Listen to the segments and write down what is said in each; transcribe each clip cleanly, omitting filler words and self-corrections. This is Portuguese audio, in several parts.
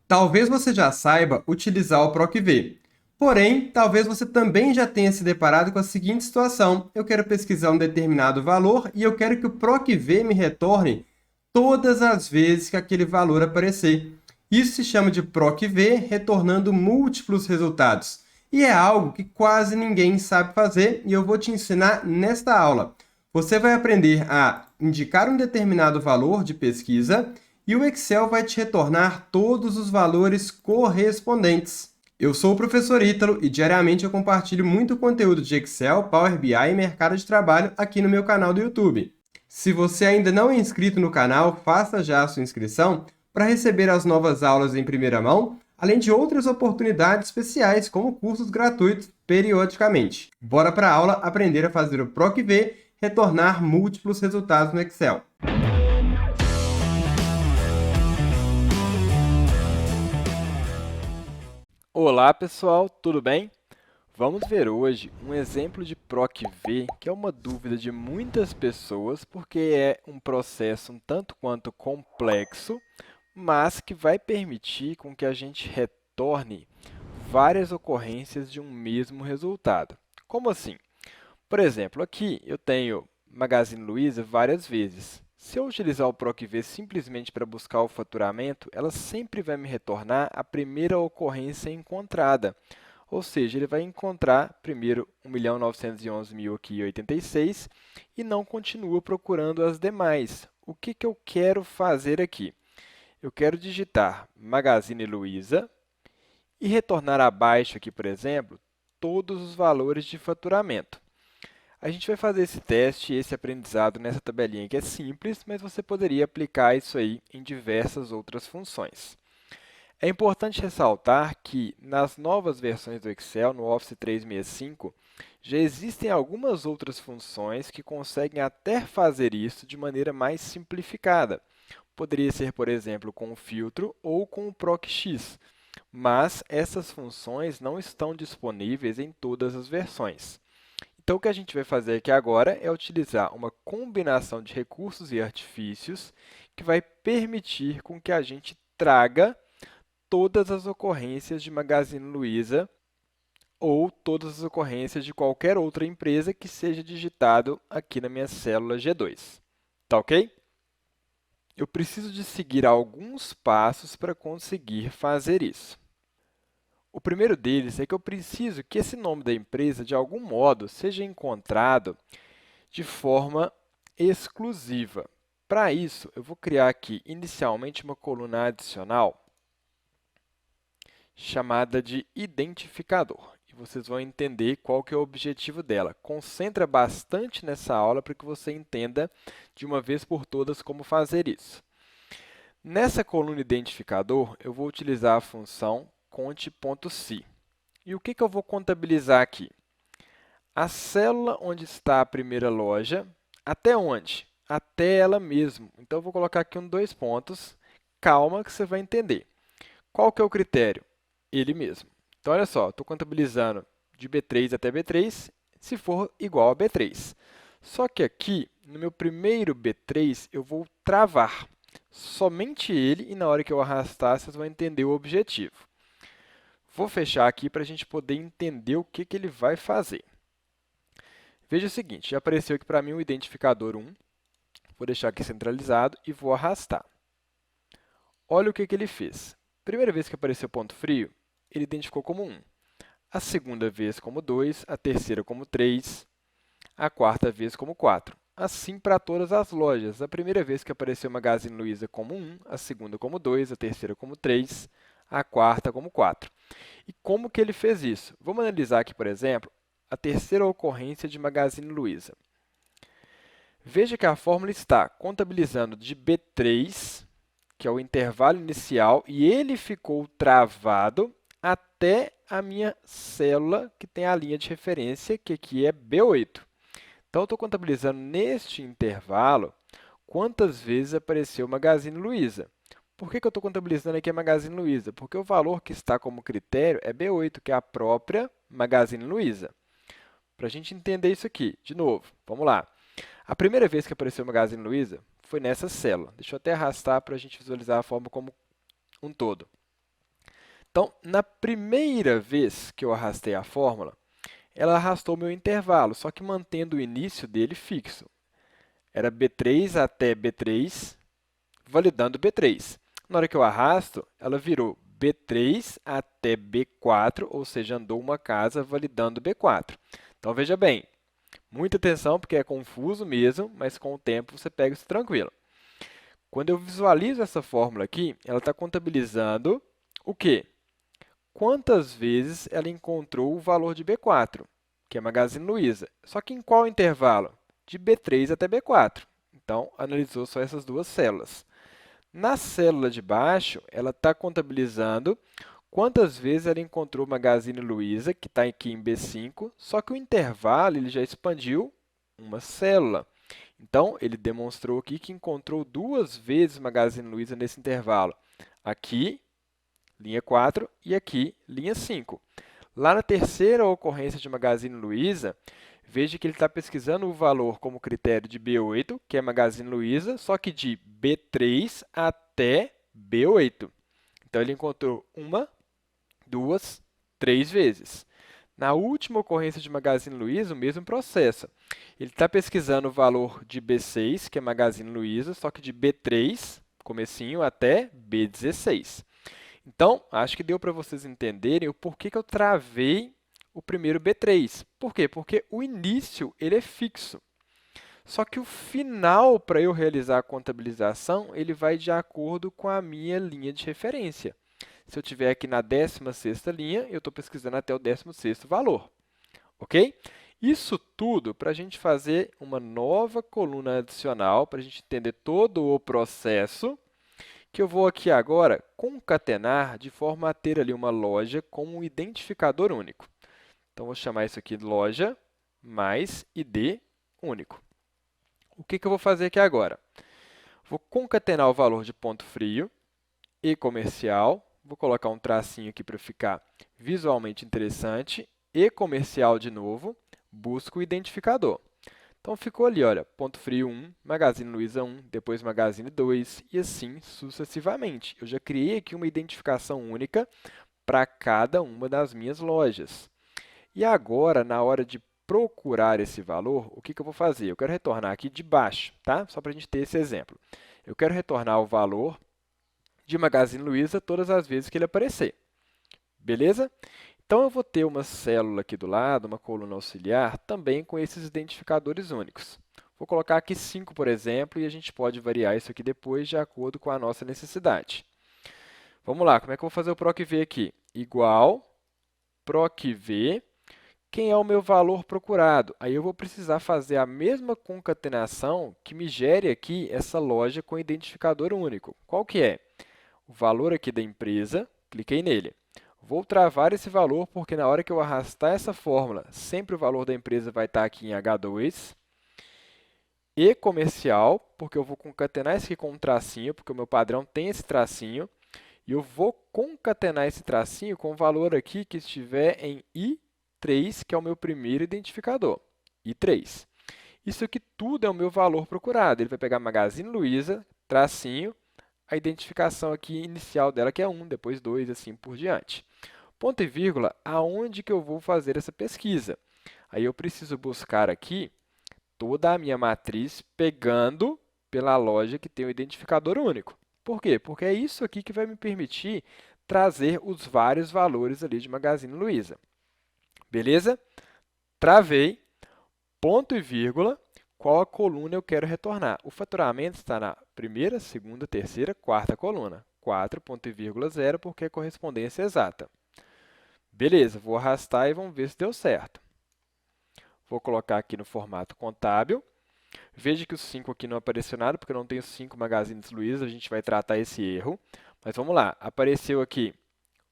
Talvez você já saiba utilizar o PROC-V. Porém, talvez você também já tenha se deparado com a seguinte situação: eu quero pesquisar um determinado valor e eu quero que o PROC-V me retorne todas as vezes que aquele valor aparecer. Isso se chama de PROC-V retornando múltiplos resultados. E é algo que quase ninguém sabe fazer e eu vou te ensinar nesta aula. Você vai aprender a indicar um determinado valor de pesquisa e o Excel vai te retornar todos os valores correspondentes. Eu sou o professor Ítalo e diariamente eu compartilho muito conteúdo de Excel, Power BI e mercado de trabalho aqui no meu canal do YouTube. Se você ainda não é inscrito no canal, faça já a sua inscrição para receber as novas aulas em primeira mão, além de outras oportunidades especiais, como cursos gratuitos periodicamente. Bora para a aula aprender a fazer o PROC-V retornar múltiplos resultados no Excel. Olá pessoal, tudo bem? Vamos ver hoje um exemplo de PROC-V, que é uma dúvida de muitas pessoas, porque é um processo um tanto quanto complexo, mas que vai permitir com que a gente retorne várias ocorrências de um mesmo resultado. Como assim? Por exemplo, aqui eu tenho Magazine Luiza várias vezes. Se eu utilizar o PROC-V simplesmente para buscar o faturamento, ela sempre vai me retornar a primeira ocorrência encontrada. Ou seja, ele vai encontrar primeiro 1.911.000 aqui, 86, e não continua procurando as demais. O que eu quero fazer aqui? Eu quero digitar Magazine Luiza e retornar abaixo aqui, por exemplo, todos os valores de faturamento. A gente vai fazer esse teste, esse aprendizado nessa tabelinha que é simples, mas você poderia aplicar isso aí em diversas outras funções. É importante ressaltar que nas novas versões do Excel, no Office 365, já existem algumas outras funções que conseguem até fazer isso de maneira mais simplificada. Poderia ser, por exemplo, com o filtro ou com o PROC-X, mas essas funções não estão disponíveis em todas as versões. Então, o que a gente vai fazer aqui agora é utilizar uma combinação de recursos e artifícios que vai permitir com que a gente traga todas as ocorrências de Magazine Luiza ou todas as ocorrências de qualquer outra empresa que seja digitado aqui na minha célula G2. Tá ok? Eu preciso de seguir alguns passos para conseguir fazer isso. O primeiro deles é que eu preciso que esse nome da empresa, de algum modo, seja encontrado de forma exclusiva. Para isso, eu vou criar aqui inicialmente uma coluna adicional chamada de identificador. E vocês vão entender qual que é o objetivo dela. Concentra bastante nessa aula para que você entenda de uma vez por todas como fazer isso. Nessa coluna identificador, eu vou utilizar a função conte.se. E o que eu vou contabilizar aqui? A célula onde está a primeira loja, até onde? Até ela mesmo. Então, eu vou colocar aqui dois pontos. Calma que você vai entender. Qual que é o critério? Ele mesmo. Então, olha só, estou contabilizando de B3 até B3, se for igual a B3. Só que aqui, no meu primeiro B3, eu vou travar somente ele e na hora que eu arrastar, vocês vão entender o objetivo. Vou fechar aqui para a gente poder entender o que ele vai fazer. Veja o seguinte, já apareceu aqui para mim o identificador 1. Vou deixar aqui centralizado e vou arrastar. Olha o que ele fez. Primeira vez que apareceu ponto frio, ele identificou como 1. A segunda vez como 2, a terceira como 3, a quarta vez como 4. Assim para todas as lojas. A primeira vez que apareceu Magazine Luiza como 1, a segunda como 2, a terceira como 3, a quarta como 4. E como que ele fez isso? Vamos analisar aqui, por exemplo, a terceira ocorrência de Magazine Luiza. Veja que a fórmula está contabilizando de B3, que é o intervalo inicial, e ele ficou travado até a minha célula, que tem a linha de referência, que aqui é B8. Então, eu estou contabilizando neste intervalo quantas vezes apareceu Magazine Luiza. Por que eu estou contabilizando aqui a Magazine Luiza? Porque o valor que está como critério é B8, que é a própria Magazine Luiza. Para a gente entender isso aqui, de novo, vamos lá. A primeira vez que apareceu o Magazine Luiza foi nessa célula. Deixa eu até arrastar para a gente visualizar a forma como um todo. Então, na primeira vez que eu arrastei a fórmula, ela arrastou meu intervalo, só que mantendo o início dele fixo. Era B3 até B3, validando B3. Na hora que eu arrasto, ela virou B3 até B4, ou seja, andou uma casa validando B4. Então, veja bem, muita atenção porque é confuso mesmo, mas com o tempo você pega isso tranquilo. Quando eu visualizo essa fórmula aqui, ela está contabilizando o quê? Quantas vezes ela encontrou o valor de B4, que é Magazine Luiza. Só que em qual intervalo? De B3 até B4. Então, analisou só essas duas células. Na célula de baixo, ela está contabilizando quantas vezes ela encontrou Magazine Luiza, que está aqui em B5, só que o intervalo ele já expandiu uma célula. Então, ele demonstrou aqui que encontrou duas vezes Magazine Luiza nesse intervalo. Aqui, linha 4, e aqui, linha 5. Lá na terceira ocorrência de Magazine Luiza, veja que ele está pesquisando o valor como critério de B8, que é Magazine Luiza, só que de B3 até B8. Então, ele encontrou uma, duas, três vezes. Na última ocorrência de Magazine Luiza, o mesmo processo. Ele está pesquisando o valor de B6, que é Magazine Luiza, só que de B3, comecinho, até B16. Então, acho que deu para vocês entenderem o porquê que eu travei o primeiro B3. Por quê? Porque o início ele é fixo. Só que o final, para eu realizar a contabilização, ele vai de acordo com a minha linha de referência. Se eu estiver aqui na 16ª linha, eu estou pesquisando até o 16º valor. Ok? Isso tudo para a gente fazer uma nova coluna adicional, para a gente entender todo o processo, que eu vou aqui agora concatenar de forma a ter ali uma loja com um identificador único. Então, vou chamar isso aqui de loja mais ID único. O que eu vou fazer aqui agora? Vou concatenar o valor de ponto frio e comercial. Vou colocar um tracinho aqui para ficar visualmente interessante. E comercial de novo, busco o identificador. Então, ficou ali, olha, ponto frio 1, Magazine Luiza 1, depois Magazine 2 e assim sucessivamente. Eu já criei aqui uma identificação única para cada uma das minhas lojas. E agora, na hora de procurar esse valor, o que eu vou fazer? Eu quero retornar aqui de baixo, tá? Só para a gente ter esse exemplo. Eu quero retornar o valor de Magazine Luiza todas as vezes que ele aparecer. Beleza? Então, eu vou ter uma célula aqui do lado, uma coluna auxiliar, também com esses identificadores únicos. Vou colocar aqui 5, por exemplo, e a gente pode variar isso aqui depois de acordo com a nossa necessidade. Vamos lá, como é que eu vou fazer o PROC-V aqui? Igual PROC-V, quem é o meu valor procurado? Aí eu vou precisar fazer a mesma concatenação que me gere aqui essa loja com identificador único. Qual que é? O valor aqui da empresa, cliquei nele. Vou travar esse valor porque na hora que eu arrastar essa fórmula, sempre o valor da empresa vai estar aqui em H2. E comercial, porque eu vou concatenar isso aqui com um tracinho, porque o meu padrão tem esse tracinho. E eu vou concatenar esse tracinho com o valor aqui que estiver em I3, que é o meu primeiro identificador. I3. Isso aqui tudo é o meu valor procurado. Ele vai pegar Magazine Luiza, tracinho, a identificação aqui inicial dela que é 1, depois 2, assim por diante. Ponto e vírgula, aonde que eu vou fazer essa pesquisa? Aí eu preciso buscar aqui toda a minha matriz pegando pela loja que tem o identificador único. Por quê? Porque é isso aqui que vai me permitir trazer os vários valores ali de Magazine Luiza. Beleza? Travei, ponto e vírgula, qual a coluna eu quero retornar. O faturamento está na primeira, segunda, terceira, quarta coluna. 4, ponto e vírgula 0, porque é correspondência exata. Beleza, vou arrastar e vamos ver se deu certo. Vou colocar aqui no formato contábil. Veja que o 5 aqui não apareceu nada, porque eu não tenho 5 Magazines Luiza, a gente vai tratar esse erro. Mas vamos lá, apareceu aqui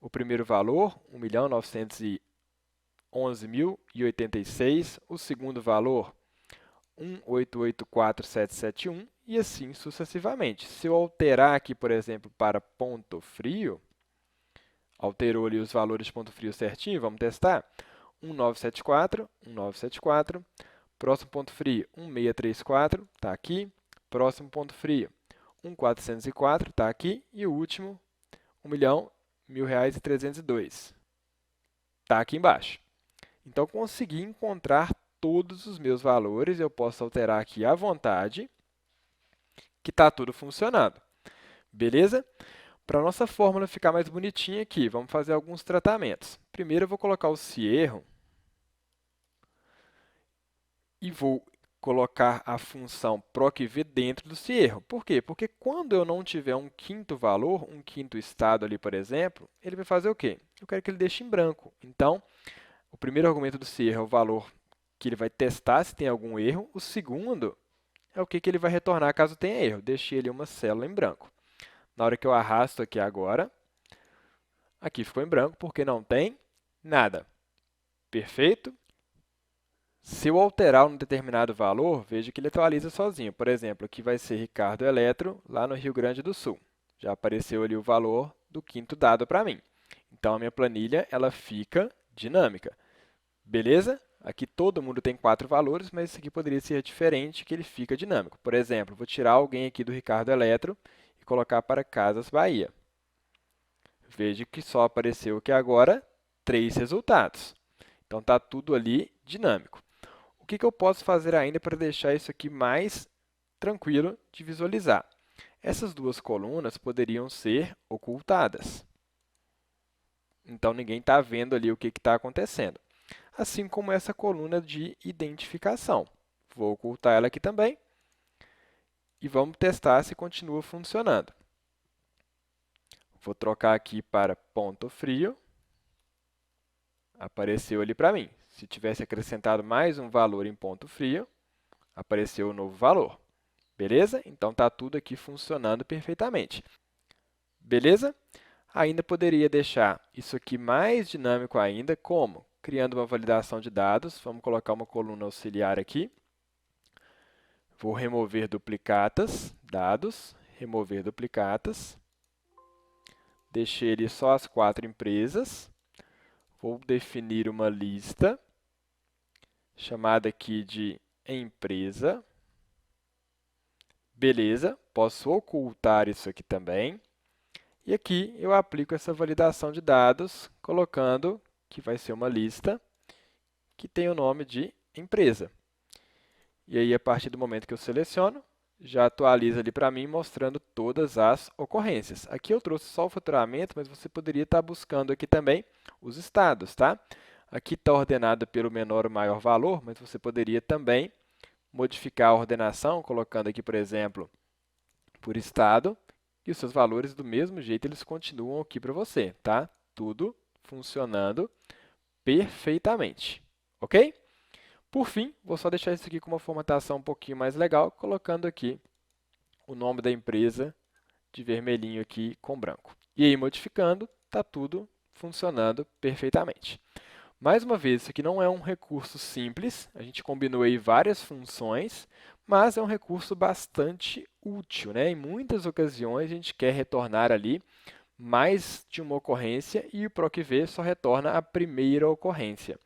o primeiro valor, 1.911.086, o segundo valor, 1.884.771 e assim sucessivamente. Se eu alterar aqui, por exemplo, para ponto frio, alterou ali os valores de ponto frio certinho, vamos testar? 1.974, 1.974. Próximo ponto frio, 1.634, está aqui. Próximo ponto frio, 1.404, está aqui. E o último, 1.000.000, R$ 1.302. Está aqui embaixo. Então, consegui encontrar todos os meus valores. Eu posso alterar aqui à vontade, que está tudo funcionando. Beleza? Para a nossa fórmula ficar mais bonitinha aqui, vamos fazer alguns tratamentos. Primeiro, eu vou colocar o se erro e vou colocar a função procv dentro do se erro. Por quê? Porque quando eu não tiver um quinto valor, um quinto estado ali, por exemplo, ele vai fazer o quê? Eu quero que ele deixe em branco. Então, o primeiro argumento do se erro é o valor que ele vai testar se tem algum erro. O segundo é o que ele vai retornar caso tenha erro. Deixei ele uma célula em branco. Na hora que eu arrasto aqui agora, aqui ficou em branco porque não tem nada. Perfeito? Se eu alterar um determinado valor, veja que ele atualiza sozinho. Por exemplo, aqui vai ser Ricardo Eletro, lá no Rio Grande do Sul. Já apareceu ali o valor do quinto dado para mim. Então, a minha planilha ela fica dinâmica. Beleza? Aqui todo mundo tem 4 valores, mas isso aqui poderia ser diferente, que ele fica dinâmico. Por exemplo, vou tirar alguém aqui do Ricardo Eletro e colocar para Casas Bahia. Veja que só apareceu aqui agora 3 resultados. Então, está tudo ali dinâmico. O que eu posso fazer ainda para deixar isso aqui mais tranquilo de visualizar? Essas duas colunas poderiam ser ocultadas. Então, ninguém está vendo ali o que está acontecendo. Assim como essa coluna de identificação. Vou ocultar ela aqui também. E vamos testar se continua funcionando. Vou trocar aqui para ponto frio. Apareceu ali para mim. Se tivesse acrescentado mais um valor em ponto frio, apareceu um novo valor. Beleza? Então, está tudo aqui funcionando perfeitamente. Beleza? Ainda poderia deixar isso aqui mais dinâmico ainda, como? Criando uma validação de dados. Vamos colocar uma coluna auxiliar aqui. Vou remover duplicatas, dados, remover duplicatas. Deixei ali só as 4 empresas. Vou definir uma lista, chamada aqui de empresa. Beleza, posso ocultar isso aqui também. E aqui eu aplico essa validação de dados, colocando que vai ser uma lista que tem o nome de empresa. E aí, a partir do momento que eu seleciono, já atualiza ali para mim, mostrando todas as ocorrências. Aqui eu trouxe só o faturamento, mas você poderia estar buscando aqui também os estados, tá? Aqui está ordenado pelo menor ou maior valor, mas você poderia também modificar a ordenação, colocando aqui, por exemplo, por estado, e os seus valores do mesmo jeito eles continuam aqui para você, tá? Tudo funcionando perfeitamente, ok? Por fim, vou só deixar isso aqui com uma formatação um pouquinho mais legal, colocando aqui o nome da empresa de vermelhinho aqui com branco. E aí, modificando, está tudo funcionando perfeitamente. Mais uma vez, isso aqui não é um recurso simples, a gente combinou aí várias funções, mas é um recurso bastante útil, né? Em muitas ocasiões, a gente quer retornar ali mais de uma ocorrência e o PROC-V só retorna a primeira ocorrência.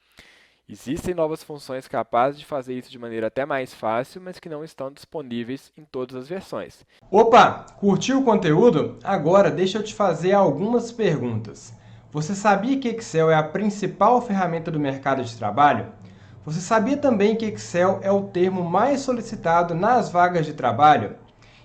Existem novas funções capazes de fazer isso de maneira até mais fácil, mas que não estão disponíveis em todas as versões. Opa, curtiu o conteúdo? Agora deixa eu te fazer algumas perguntas. Você sabia que Excel é a principal ferramenta do mercado de trabalho? Você sabia também que Excel é o termo mais solicitado nas vagas de trabalho?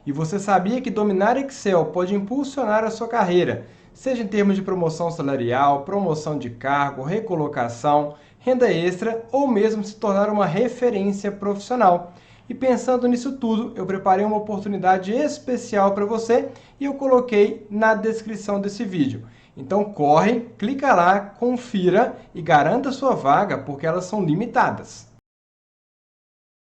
E você sabia que dominar Excel pode impulsionar a sua carreira, seja em termos de promoção salarial, promoção de cargo, recolocação, renda extra ou mesmo se tornar uma referência profissional? E pensando nisso tudo, eu preparei uma oportunidade especial para você e eu coloquei na descrição desse vídeo. Então corre, clica lá, confira e garanta sua vaga porque elas são limitadas.